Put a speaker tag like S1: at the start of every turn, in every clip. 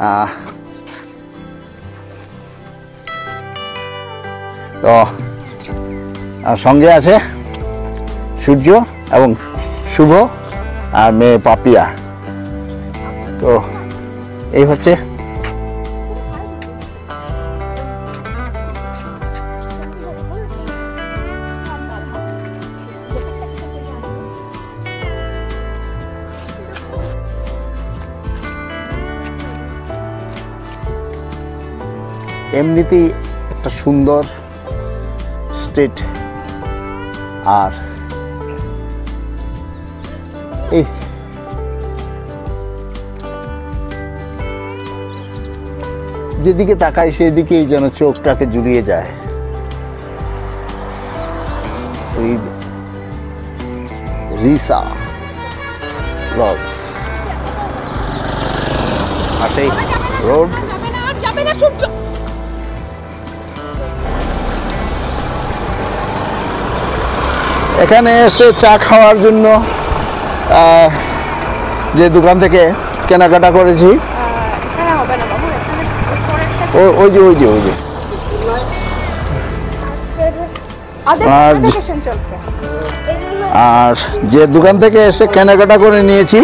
S1: তো আর সঙ্গে আছে সূর্য এবং শুভ আর মেয়ে পাপিয়া। তো এই হচ্ছে এমনিতেই একটা সুন্দর স্ট্রিট। আর এই যেদিকে তাকাই সেদিকেই যেন চোখটাকে জুড়িয়ে যায়। ওই রিসা লজ পাশেই রোড। এখানে এসে চা খাওয়ার জন্য যে দোকান থেকে কেনাকাটা করেছি ওই যে আর যে দোকান থেকে এসে কেনাকাটা করে নিয়েছি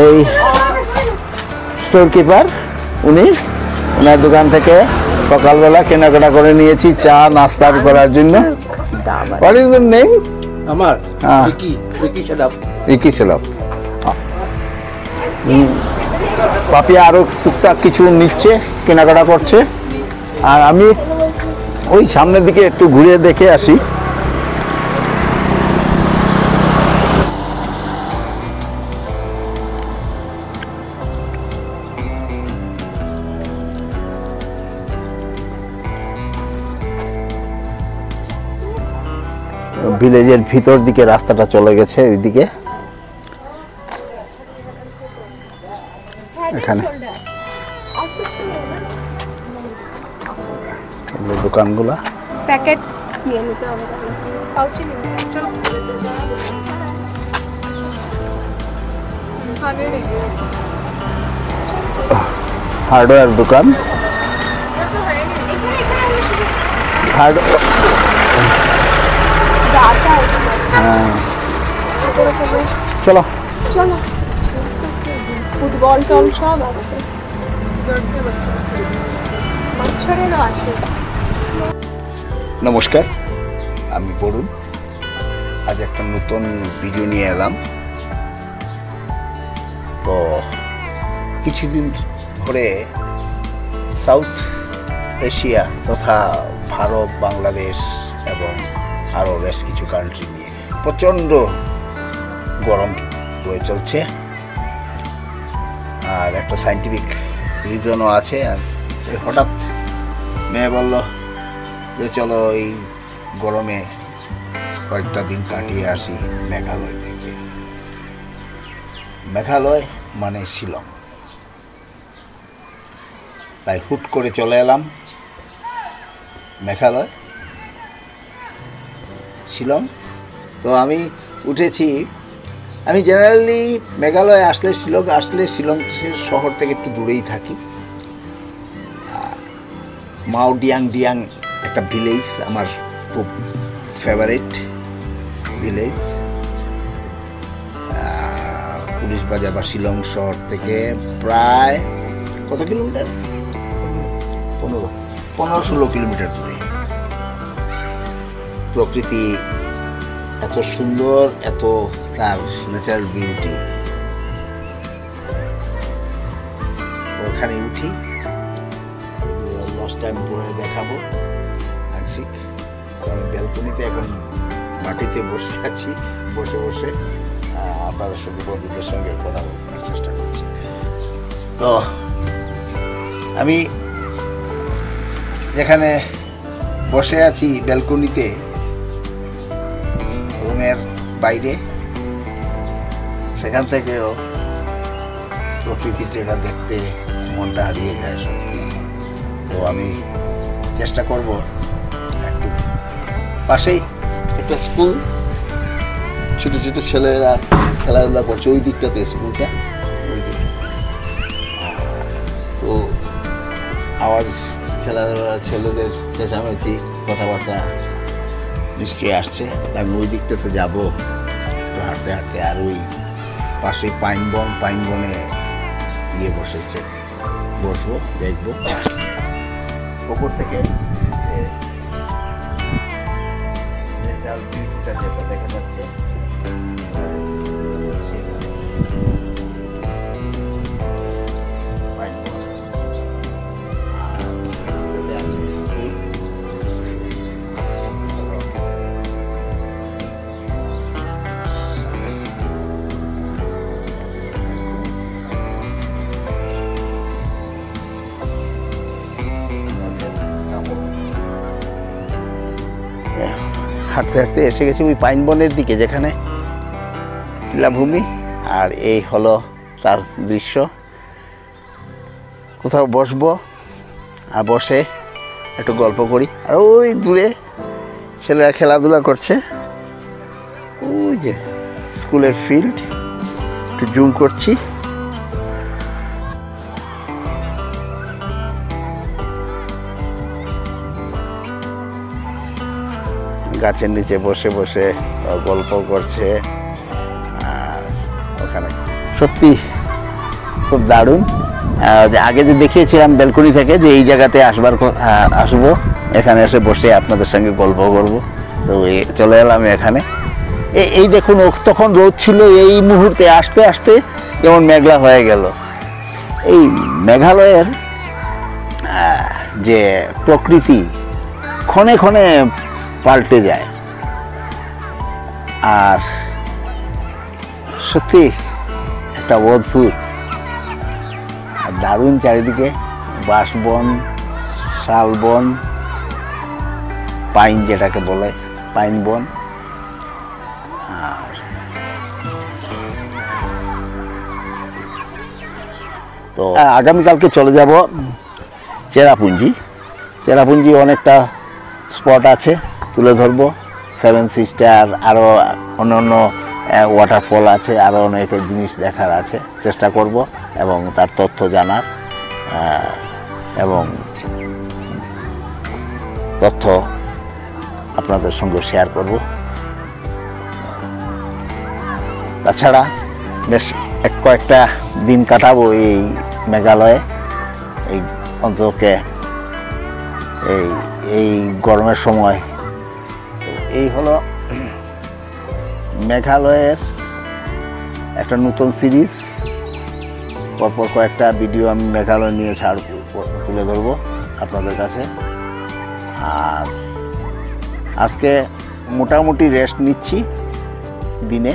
S1: এই স্টোর কিপার ওনার দোকান থেকে সকালবেলা কেনাকাটা করে নিয়েছি চা নাস্তা করার জন্য। What is the name?
S2: আমার
S1: রিকি সেলাপ। পাপিয়া আরো টুকটাক কিছু নিচ্ছে, কেনাকাটা করছে। আর আমি ওই সামনের দিকে একটু ঘুরে দেখে আসি। ভিলেজের ভিতর দিকে রাস্তাটা চলে গেছে ওইদিকে। এখানে দোকানগুলা
S3: প্যাকেট নিয়ে নিতে হবে, পাউচে নিয়ে চলো।
S1: হার্ডওয়্যার দোকান। চলো
S3: চলো, ফুটবল টল সব আছে, বাচ্চাদেরও আছে।
S1: নমস্কার, আমি বরুণ। আজ একটা নতুন ভিডিও নিয়ে এলাম। তো কিছুদিন ধরে সাউথ এশিয়া তথা ভারত, বাংলাদেশ এবং আরও বেশ কিছু কান্ট্রি নিয়ে প্রচণ্ড গরম হয়ে চলছে। আর একটা সায়েন্টিফিক রিজনও আছে। আর হঠাৎ মেয়ে বলল যে চলো এই গরমে কয়েকটা দিন কাটিয়ে আসি মেঘালয় থেকে। মেঘালয় মানে শিলং। তাই হুট করে চলে এলাম মেঘালয়, শিলং। তো আমি উঠেছি, আমি জেনারেলি মেঘালয় আসলে, শিলং আসলে শিলং শহর থেকে একটু দূরেই থাকি। মাও ডিয়াং একটা ভিলেজ আমার খুব ফেভারিট ভিলেজ। পুলিশ বাজার বা শিলং শহর থেকে প্রায় কত কিলোমিটার? 15-16 কিলোমিটার দূরে। প্রকৃতি এত সুন্দর, এত তার ন্যাচারাল বিউটি। ওখানে উঠি, লঞ্চ টাইম পরে দেখাবো আংশিক। আমি ব্যালকনিতে এখন মাটিতে বসে আছি, বসে আপনাদের সঙ্গে, বন্ধুদের সঙ্গে কথা বলার চেষ্টা করছি। তো আমি যেখানে বসে আছি ব্যালকনিতে, রুমের বাইরে, সেখান থেকেও প্রকৃতিটা দেখতে মনটা হারিয়ে যায় সত্যি। তো আমি চেষ্টা করব একটু, পাশেই একটা স্কুল, ছোটো ছোটো ছেলেরা খেলাধুলা করছে, ওই দিকটাতে স্কুলটা, ওই দিকে আওয়াজ, খেলাধুলার ছেলেদের চেঁচামেচি, কথাবার্তা নিশ্চয়ই আসছে। আমি ওই দিকটাতে যাবো একটু হাঁটতে হাঁটতে। আর ওই পাশে পাইন বনে গিয়ে বসেছে, বসবো, দেখবো ওপর থেকে যেটা দেখা যাচ্ছে। হাঁটতে হাঁটতে এসে গেছি ওই পাইন বনের দিকে, যেখানে টিলাভূমি, আর এই হলো তার দৃশ্য। কোথাও বসবো আর বসে একটু গল্প করি। আর ওই দূরে ছেলেরা খেলাধুলা করছে, ওই যে স্কুলের ফিল্ড, একটু জুম করছি। গাছের নিচে বসে বসে গল্প করছে। আর ওখানে সত্যি খুব দারুণ। আগে যে দেখিয়েছিলাম ব্যালকনি থেকে যে এই জায়গাতে আসবো, এখানে এসে বসে আপনাদের সঙ্গে গল্প করব, তো চলে এলাম এখানে। এই দেখুন, তখন রোদ ছিল, এই মুহূর্তে আসতে আসতে যেমন মেঘলা হয়ে গেল। এই মেঘালয়ের যে প্রকৃতি ক্ষণে ক্ষণে পাল্টে যায়, আর সত্যি একটা অদ্ভুত আর দারুণ। চারিদিকে বাঁশবন, শালবন, পাইন যেটাকে বলে পাইন বন। আর তো আগামীকালকে চলে যাব চেরাপুঞ্জি। অনেকটা স্পট আছে, তুলে ধরবো। 7 সিস্টার, আরও অন্যান্য ওয়াটারফল আছে, আরও অনেক জিনিস দেখার আছে, চেষ্টা করব এবং তার তথ্য জানার এবং তথ্য আপনাদের সঙ্গে শেয়ার করব। তাছাড়া বেশ কয়েকটা দিন কাটাবো এই মেঘালয়ে, এই অঞ্চলকে এই গরমের সময়। এই হলো মেঘালয়ের একটা নতুন সিরিজ। পরপর কয়েকটা ভিডিও আমি মেঘালয় নিয়ে তুলে ধরবো আপনাদের কাছে। আর আজকে মোটামুটি রেস্ট নিচ্ছি, দিনে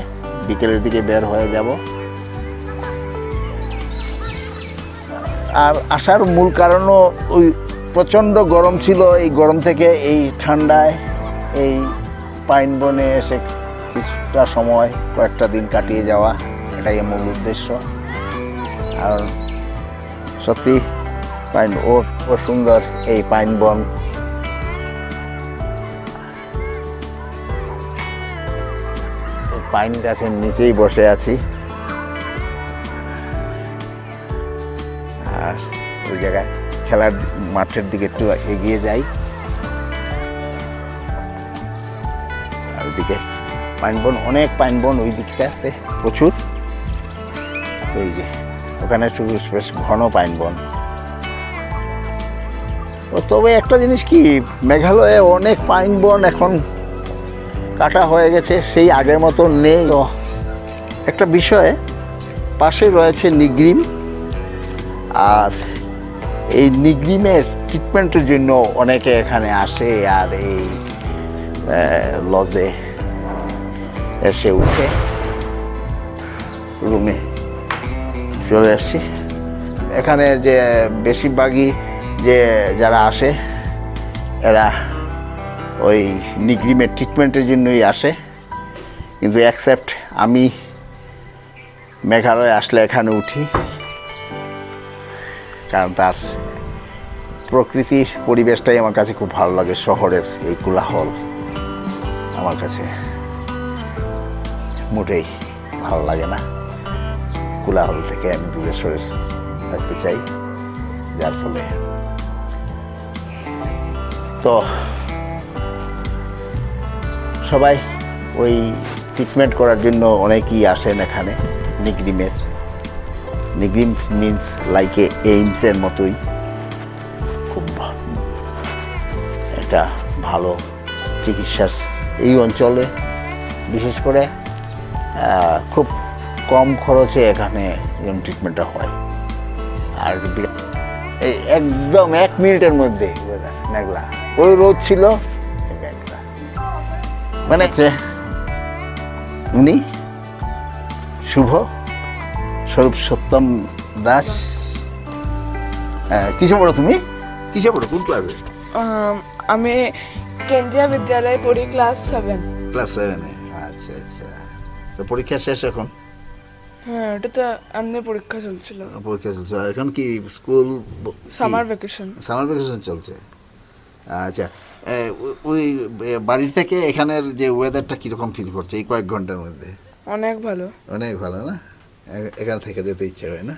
S1: বিকেলের দিকে বের হয়ে যাব। আর আসার মূল কারণও ওই প্রচণ্ড গরম ছিল, এই গরম থেকে এই ঠান্ডায় এই পাইন বনে এসে কিছুটা সময়, কয়েকটা দিন কাটিয়ে যাওয়া, এটাই মূল উদ্দেশ্য। আর সত্যি ও সুন্দর এই পাইন বন। পাইন গাছের নিচেই বসে আছি, আর ওই জায়গায় খেলার মাঠের দিকে একটু এগিয়ে যাই। আর ওইদিকে পাইনবন, অনেক পাইনবন ওই দিকটাতে প্রচুর। ওই যে ওখানে শুধু বেশ ঘন পাইনবন। তবে একটা জিনিস কি, মেঘালয়ে অনেক পাইনবন এখন কাটা হয়ে গেছে, সেই আগের মতো নেই। তো একটা বিষয়, পাশে রয়েছে নিগ্রিম, আর এই নিগ্রিমের ট্রিটমেন্টের জন্য অনেকে এখানে আসে। আর এই লজে এসে উঠে রুমে চলে আসছি। এখানে যে বেশিরভাগই যারা আসে, এরা ওই নিগ্রিমের ট্রিটমেন্টের জন্যই আসে। কিন্তু অ্যাকসেপ্ট আমি মেঘালয় আসলে এখানে উঠি, কারণ তার প্রকৃতির পরিবেশটাই আমার কাছে খুব ভালো লাগে। শহরের এই কোলাহল আমার কাছে মোটেই ভালো লাগে না। কোলাহল থেকে আমি দূরে সরে থাকতে চাই, যার ফলে তো সবাই ওই ট্রিটমেন্ট করার জন্য অনেকেই আসেন এখানে নিগরিমের। নিগরিম মিন্স লাইক এইমসের মতোই খুব একটা ভালো চিকিৎসা এই অঞ্চলে, বিশেষ করে খুব কম খরচে এখানে এরকম ট্রিটমেন্টটা হয়। আর এই একদম 1 মিনিটের মধ্যে মেঘলা, ওই রোদ ছিল মেঘলা। মানে উনি শুভ স্বরূপ সত্যম দাস। কিসে পড়ো তুমি? কিসে পড়ো, কোন ক্লাসে?
S2: আমি কেন্দ্রীয় বিদ্যালয়ে পড়ি, ক্লাস 7।
S1: ক্লাস 7-এ। আচ্ছা আচ্ছা। তো পরীক্ষা শেষ এখন?
S2: হ্যাঁ, ওটা তো এমনি পরীক্ষা চলছিল।
S1: পরীক্ষা চলছে এখন, কি school?
S2: Summer vacation.
S1: Summer vacation চলছে। আচ্ছা, ওই বাড়ির থেকে এখানের যে ওয়েদারটা কীরকম ফিল করছে এই কয়েক ঘন্টার মধ্যে?
S2: অনেক ভালো।
S1: অনেক ভালো না? এখান থেকে যেতে ইচ্ছে হয় না?